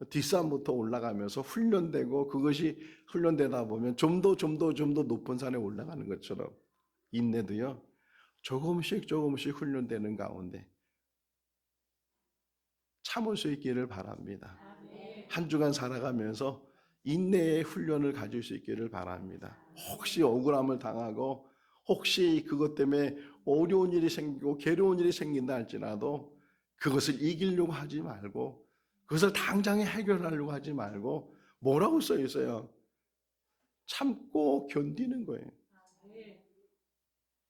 뒷산부터 올라가면서 훈련되고 그것이 훈련되다 보면 좀 더 높은 산에 올라가는 것처럼 인내도요. 조금씩 훈련되는 가운데 참을 수 있기를 바랍니다. 한 주간 살아가면서 인내의 훈련을 가질 수 있기를 바랍니다. 혹시 억울함을 당하고 혹시 그것 때문에 어려운 일이 생기고 괴로운 일이 생긴다 할지라도 그것을 이기려고 하지 말고 그것을 당장에 해결하려고 하지 말고 뭐라고 써 있어요? 참고 견디는 거예요.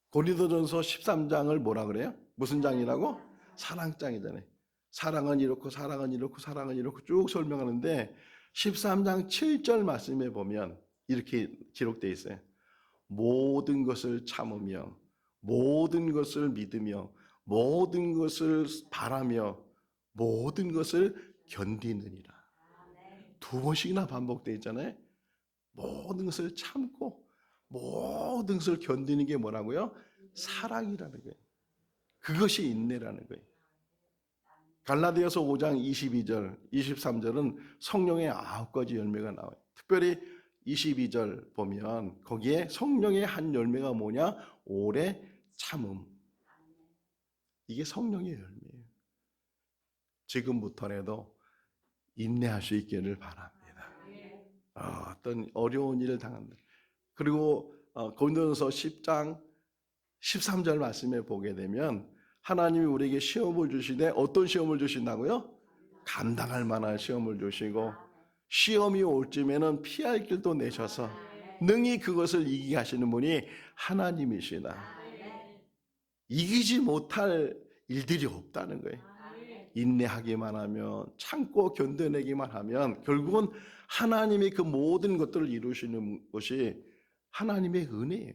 고린도전서 13장을 뭐라 그래요? 무슨 장이라고? 사랑장이잖아요. 사랑은 이렇고 사랑은 이렇고 사랑은 이렇고 쭉 설명하는데 13장 7절 말씀에 보면 이렇게 기록되어 있어요. 모든 것을 참으며 모든 것을 믿으며 모든 것을 바라며 모든 것을 견디느니라. 두 번씩이나 반복되어 있잖아요. 모든 것을 참고 모든 것을 견디는 게 뭐라고요? 사랑이라는 거예요. 그것이 인내라는 거예요. 갈라디아서 5장 22절, 23절은 성령의 9가지 열매가 나와요. 특별히 22절 보면 거기에 성령의 한 열매가 뭐냐? 오래 참음. 이게 성령의 열매예요. 지금부터라도 인내할 수 있기를 바랍니다. 어떤 어려운 일을 당한다. 그리고 고린도전서 10장 13절 말씀에 보게 되면 하나님이 우리에게 시험을 주시되 어떤 시험을 주신다고요? 감당할 만한 시험을 주시고 시험이 올 쯤에는 피할 길도 내셔서 능히 그것을 이기게 하시는 분이 하나님이시다. 이기지 못할 일들이 없다는 거예요. 인내하기만 하면 참고 견뎌내기만 하면 결국은 하나님이 그 모든 것들을 이루시는 것이 하나님의 은혜예요.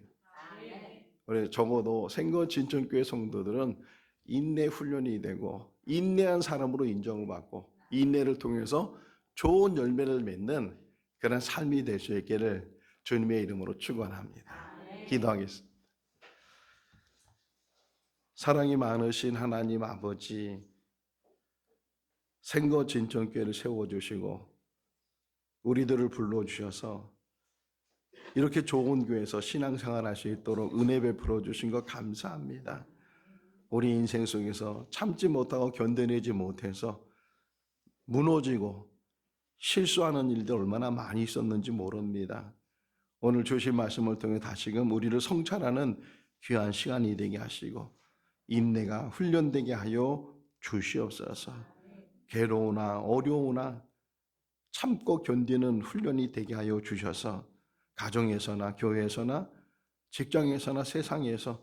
그래서 적어도 생거 진천교회 성도들은 인내 훈련이 되고 인내한 사람으로 인정을 받고 인내를 통해서 좋은 열매를 맺는 그런 삶이 될 수 있기를 주님의 이름으로 축원합니다. 기도하겠습니다. 사랑이 많으신 하나님 아버지, 생거 진천교회를 세워주시고 우리들을 불러주셔서 이렇게 좋은 교회에서 신앙생활 할 수 있도록 은혜 베풀어 주신 것 감사합니다. 우리 인생 속에서 참지 못하고 견뎌내지 못해서 무너지고 실수하는 일들 얼마나 많이 있었는지 모릅니다. 오늘 주신 말씀을 통해 다시금 우리를 성찰하는 귀한 시간이 되게 하시고 인내가 훈련되게 하여 주시옵소서. 괴로우나 어려우나 참고 견디는 훈련이 되게 하여 주셔서 가정에서나 교회에서나 직장에서나 세상에서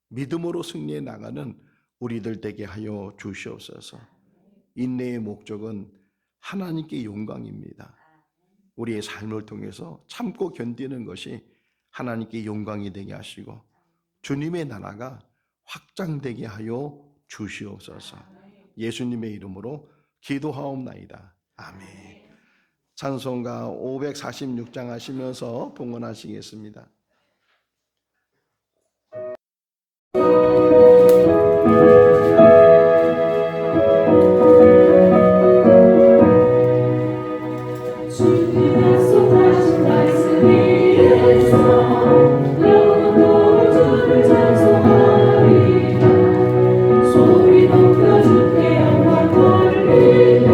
믿음으로 승리해 나가는 우리들 되게 하여 주시옵소서. 인내의 목적은 하나님께 영광입니다. 우리의 삶을 통해서 참고 견디는 것이 하나님께 영광이 되게 하시고 주님의 나라가 확장되게 하여 주시옵소서. 예수님의 이름으로 기도하옵나이다. 아멘. 찬송가 546장 하시면서 봉헌하시겠습니다. 소리 높여 주께 영광 돌리며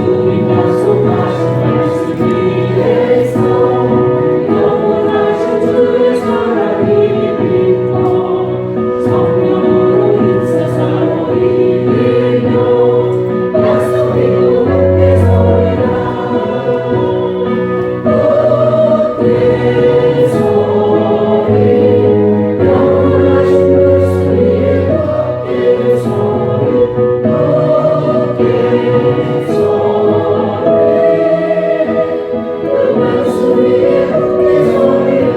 주님 약속하신 말씀 위에서 영원하신 주의 사랑이 빛나 성령으로 인세상을 이끌며 약속이고 함께 서리라 함께 서리 영원하신 말씀 위에 함께 서리 함께 그 말씀 위에 함께 서리라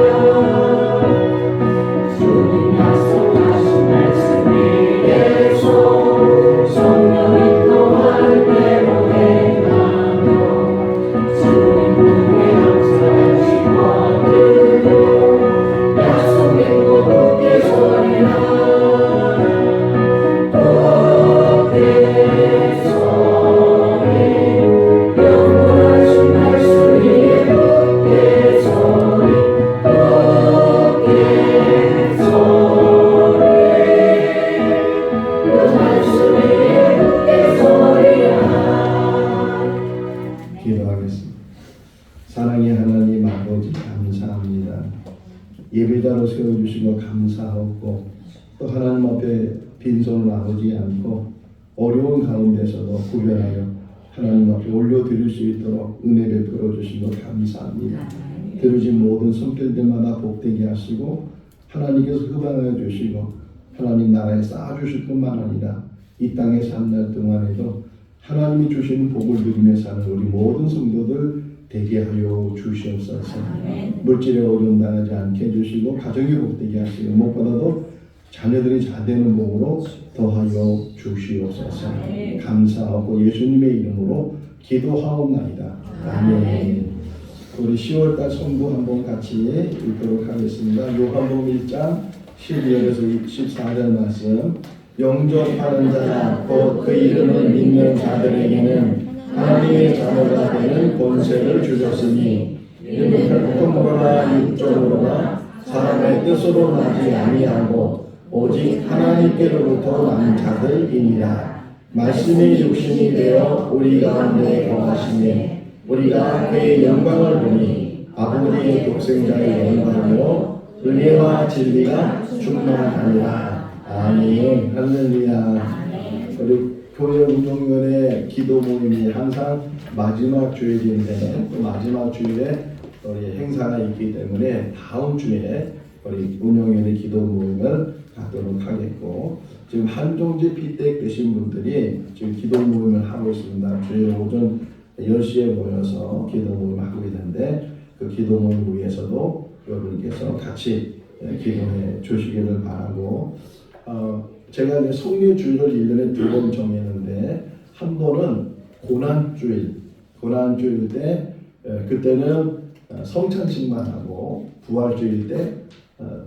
주님 약속하신 말씀 위에서 성령이 또한 때로 행하며 주님 품에 항상 심어두고 약속의 굳게 서리라 함께 서리 영원하신 말씀 위에 함께 서리 함께 서리 그 말씀 위에 함께 서리라 기도하겠습니다. 사랑의 하나님 아버지 감사합니다. 예배자로 세워주시고 감사하고 또 하나님 앞에 빈손을 아오지 않고 어려운 가운데서도 구별하여 하나님 앞에 올려드릴 수 있도록 은혜 베풀어 주신 것 감사합니다. 들으신 모든 손길들마다 복되게 하시고 하나님께서 흡안하여 주시고 하나님 나라에 쌓아주실 뿐만 아니라 이 땅에 산 날 동안에도 하나님이 주시는 복을 누리며 사는 우리 모든 성도들 되게 하여 주시옵소서. 물질에 어려움 당하지 않게 해주시고 가정이 복되게 하시고 무엇보다도 자녀들이 잘되는 복으로 더하여 주시옵소서. 감사하고 예수님의 이름으로 기도하옵나이다. 아멘. 우리 10월달 성부 한번 같이 읽도록 하겠습니다. 요한복음 1장 12절에서 14절 말씀. 영접하는 자나 곧 그 이름을 믿는 자들에게는 하나님의 자녀가 되는 권세를 주셨으니 이는 혈통으로나 육적으로나 사람의 뜻으로 나지 아니하고 오직 하나님께로부터 난 자들이니라. 말씀이 육신이 되어 우리 가운데 거하시니 우리가 그의 영광을 보니 아버지의 독생자의 영광이요 은혜와 진리가 충만하니라. 아멘. 할렐루야. 우리 교회 운동위원회 기도 모임이 항상 마지막 주일인데 또 마지막 주일에 우리 행사가 있기 때문에 다음 주에 우리 운영위원회 기도 모임을 갖도록 하겠고 지금 한종지 피택 되신 분들이 지금 기도 모임을 하고 있습니다. 주일 오전 10시에 모여서 기도 모임을 하고 있는데 그 기도 모임 위해서도 여러분께서 같이 기도해 주시기를 바라고 제가 이제 성례주일을 1년에 2번 정했는데 한 번은 고난주일 때 그때는 성찬식만 하고 부활주일 때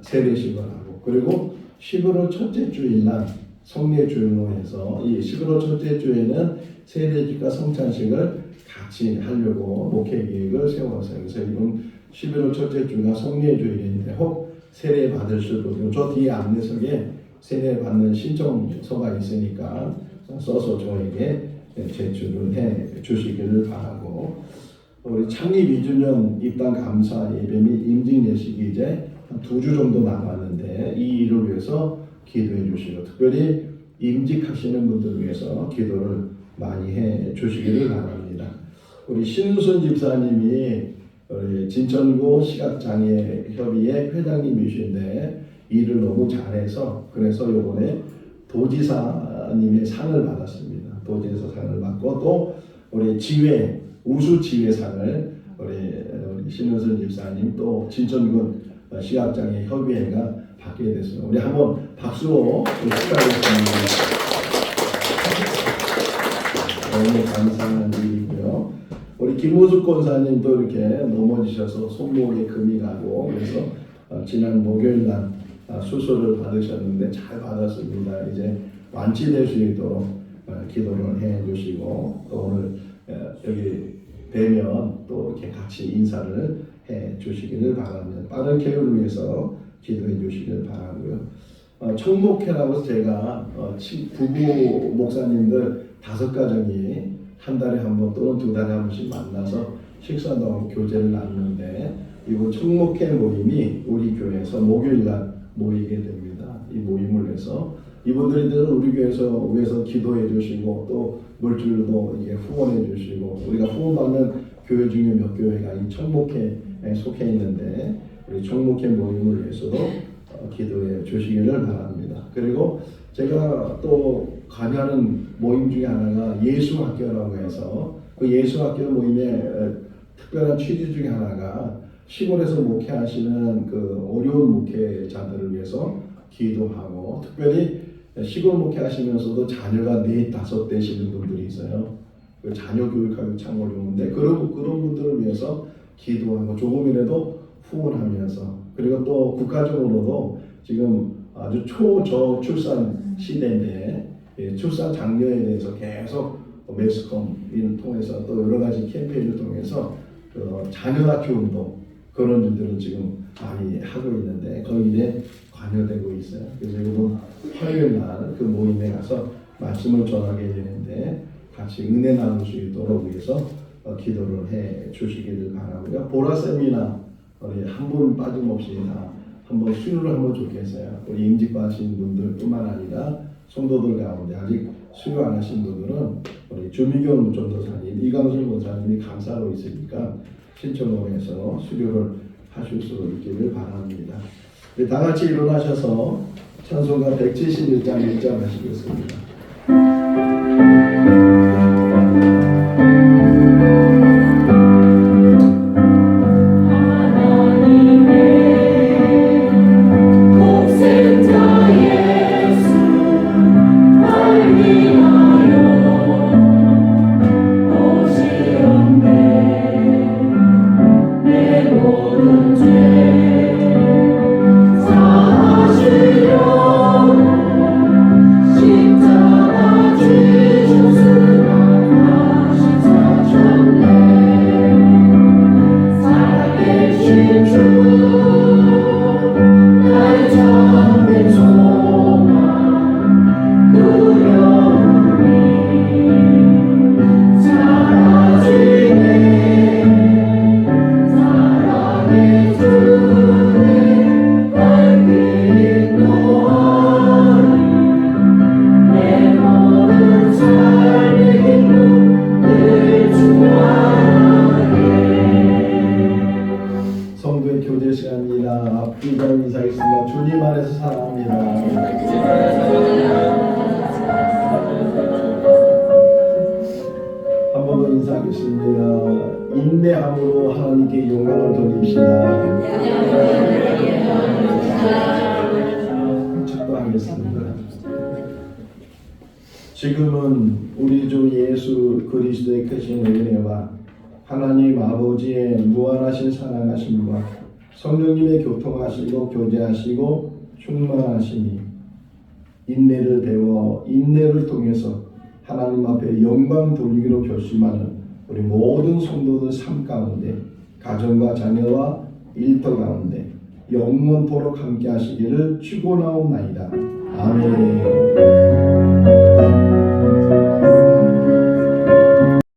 세례식을 하고 그리고 11월 첫째 주일날 성례주일로 해서 이 11월 첫째 주에는 세례식과 성찬식을 같이 하려고 목회 계획을 세웠어요. 그래서 이번 11월 첫째 주가 성례주일인데 혹 세례 받으실 분들 저 뒤에 안내석에 세례 받는 신청서가 있으니까 써서 저에게 제출을 해 주시기를 바라고 우리 창립 2주년 입당 감사 예배 및 임직 예식이 이제 한 2주 정도 남았는데 이 일을 위해서 기도해 주시고 특별히 임직하시는 분들 위해서 기도를 많이 해 주시기를 바랍니다. 우리 신우선 집사님이 우리 진천구 시각장애협의회 회장님이신데 일을 너무 잘해서 그래서 이번에 도지사님의 상을 받았습니다. 도지사 상을 받고 또 우리 지회 우수 지회상을 우리 신은선 집사님 또 진천군 시각장애 협의회가 받게 됐습니다. 우리 한번 박수로 축하드리겠습니다. 너무 감사한 일이고요. 우리 김호숙 권사님도 이렇게 넘어지셔서 손목에 금이 가고 그래서 지난 목요일 날 수술을 받으셨는데 잘 받았습니다. 이제 완치될 수 있도록 기도를 해주시고 또 오늘 여기 뵈면 또 이렇게 같이 인사를 해주시기를 바랍니다. 빠른 쾌유를 위해서 기도해 주시길 바라고요. 청목회라고 해서 제가 부부 목사님들 5가정이 한 달에 한 번 또는 두 달에 한 번씩 만나서 식사도 하고 교제를 나누는데 이번 청목회 모임이 우리 교회에서 목요일날 모이게 됩니다. 이 모임을 해서 이분들은 우리 교회에서 위해서 기도해 주시고 또 물질도 이게 후원해 주시고 우리가 후원받는 교회 중에 몇 교회가 이 청목회에 속해 있는데 우리 청목회 모임을 위해서도 기도해 주시기를 바랍니다. 그리고 제가 또 관여하는 모임 중에 하나가 예수학교라고 해서 그 예수학교 모임의 특별한 취지 중에 하나가 시골에서 목회하시는 그 어려운 목회자들을 위해서 기도하고 특별히 시골 목회하시면서도 자녀가 4, 5 되시는 분들이 있어요. 그 자녀 교육하기 참 어려운데 그런 분들을 위해서 기도하고 조금이라도 후원하면서 그리고 또 국가적으로도 지금 아주 초저출산 시대인데 출산 장려에 대해서 계속 매스컴을 통해서 또 여러 가지 캠페인을 통해서 자녀학교 운동 그런 일들을 지금 많이 하고 있는데 거기에 관여되고 있어요. 그래서 이번 화요일 날 그 모임에 가서 말씀을 전하게 되는데 같이 은혜 나눌 수 있도록 위해서 기도를 해 주시기를 바라고요. 보라 세미나 우리 한 분 빠짐없이 다 한번 수료를 하면 좋겠어요. 우리 임직받으신 분들뿐만 아니라 성도들 가운데 아직 수료 안 하신 분들은 우리 주미경 전도사님, 이강술 권사님이 강사로 있으니까 신청을 해서 수료를 하실 수 있기를 바랍니다. 우리 다 같이 일어나셔서 찬송가 171장 1장 하시겠습니다. 인내함으로 하나님께 영광을 돌립시다. 축도하겠습니다. 지금은 우리 주 예수 그리스도의 크신 은혜와 하나님 아버지의 무한하신 사랑하심과 성령님의 교통하시고 교제하시고 충만하심이 인내를 배워 인내를 통해서 하나님 앞에 영광 돌리기로 결심하는 우리 모든 성도들 삶 가운데 가정과 자녀와 일터 가운데 영원토록 함께 하시기를 축원하옵나이다. 아멘.